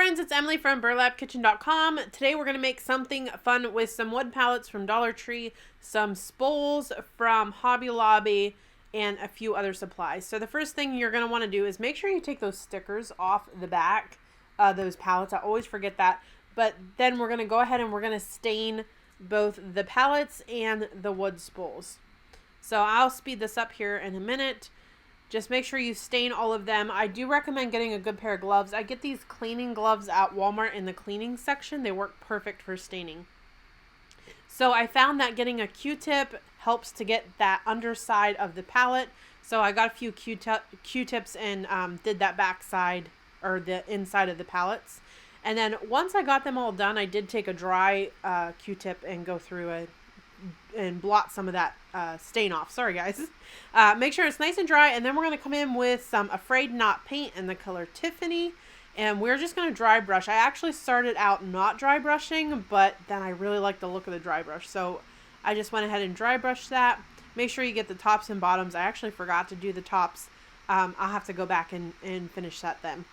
friends, it's Emily from burlapkitchen.com. Today we're going to make something fun with some wood pallets from Dollar Tree, some spools from Hobby Lobby, and a few other supplies. So the first thing you're going to want to do is make sure you take those stickers off the back, those pallets. I always forget that. But then we're going to go ahead and we're going to stain both the pallets and the wood spools. So I'll speed this up here in a minute. Just make sure you stain all of them. I do recommend getting a good pair of gloves. I get these cleaning gloves at Walmart in the cleaning section. They work perfect for staining. So I found that getting a Q-tip helps to get that underside of the pallet. So I got a few Q-tips and did that back side or the inside of the pallets. And then once I got them all done, I did take a dry Q-tip and go through and blot some of that stain off. Sorry guys. Make sure it's nice and dry, and then we're going to come in with some Afraid Not paint in the color Tiffany, and we're just going to dry brush. I actually started out not dry brushing, but then I really like the look of the dry brush, so I just went ahead and dry brushed that. Make sure you get the tops and bottoms. I actually forgot to do the tops. I'll have to go back and finish that then.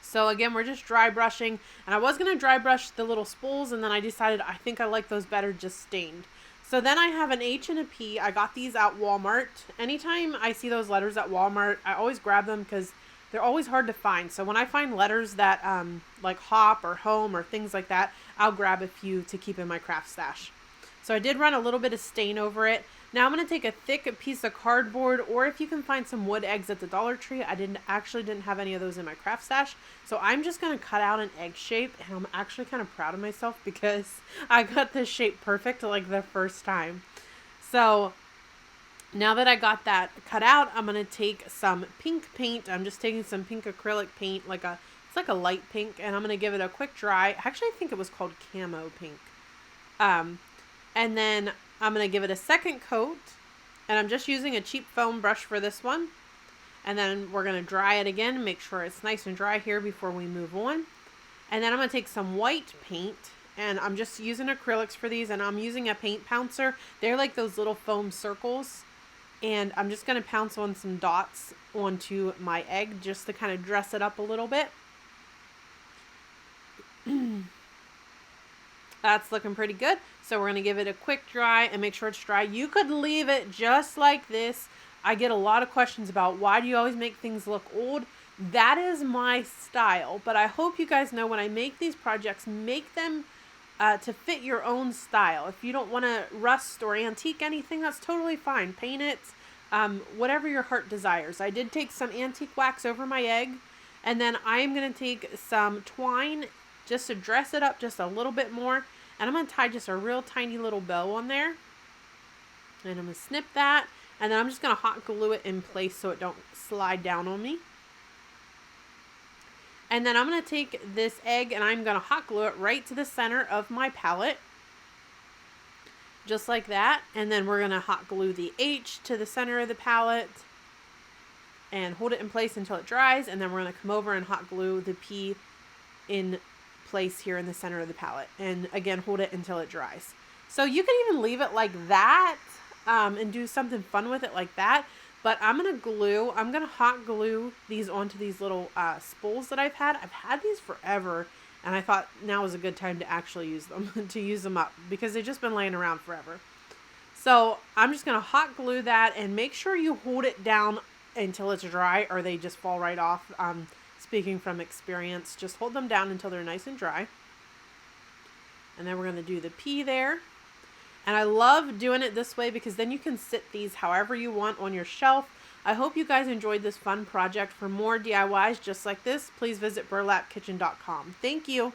So again, we're just dry brushing, and I was going to dry brush the little spools, and then I decided I think I like those better just stained. So then I have an H and a P. I got these at Walmart. Anytime I see those letters at Walmart, I always grab them because they're always hard to find. So when I find letters that like hop or home or things like that, I'll grab a few to keep in my craft stash. So I did run a little bit of stain over it. Now I'm going to take a thick piece of cardboard, or if you can find some wood eggs at the Dollar Tree. I didn't have any of those in my craft stash. So I'm just going to cut out an egg shape, and I'm actually kind of proud of myself because I got this shape perfect like the first time. So now that I got that cut out, I'm going to take some pink paint. I'm just taking some pink acrylic paint, it's like a light pink, and I'm going to give it a quick dry. Actually, I think it was called camo pink. And then I'm going to give it a second coat, and I'm just using a cheap foam brush for this one. And then we're going to dry it again, make sure it's nice and dry here before we move on. And then I'm going to take some white paint, and I'm just using acrylics for these, and I'm using a paint pouncer. They're like those little foam circles, and I'm just going to pounce on some dots onto my egg just to kind of dress it up a little bit. That's looking pretty good. So we're going to give it a quick dry and make sure it's dry. You could leave it just like this. I get a lot of questions about why do you always make things look old? That is my style. But I hope you guys know when I make these projects, make them to fit your own style. If you don't want to rust or antique anything, that's totally fine. Paint it, whatever your heart desires. I did take some antique wax over my egg. And then I'm going to take some twine just to dress it up just a little bit more. And I'm going to tie just a real tiny little bow on there. And I'm going to snip that. And then I'm just going to hot glue it in place so it don't slide down on me. And then I'm going to take this egg and I'm going to hot glue it right to the center of my palette. Just like that. And then we're going to hot glue the H to the center of the palette. And hold it in place until it dries. And then we're going to come over and hot glue the P in place here in the center of the palette, and again hold it until it dries. So you can even leave it like that and do something fun with it like that, but I'm gonna hot glue these onto these little spools that I've had these forever, and I thought now was a good time to actually use them to use them up because they've just been laying around forever. So I'm just gonna hot glue that, and make sure you hold it down until it's dry or they just fall right off. Speaking from experience, just hold them down until they're nice and dry. And then we're going to do the P there. And I love doing it this way because then you can sit these however you want on your shelf. I hope you guys enjoyed this fun project. For more DIYs just like this, please visit burlapkitchen.com. Thank you.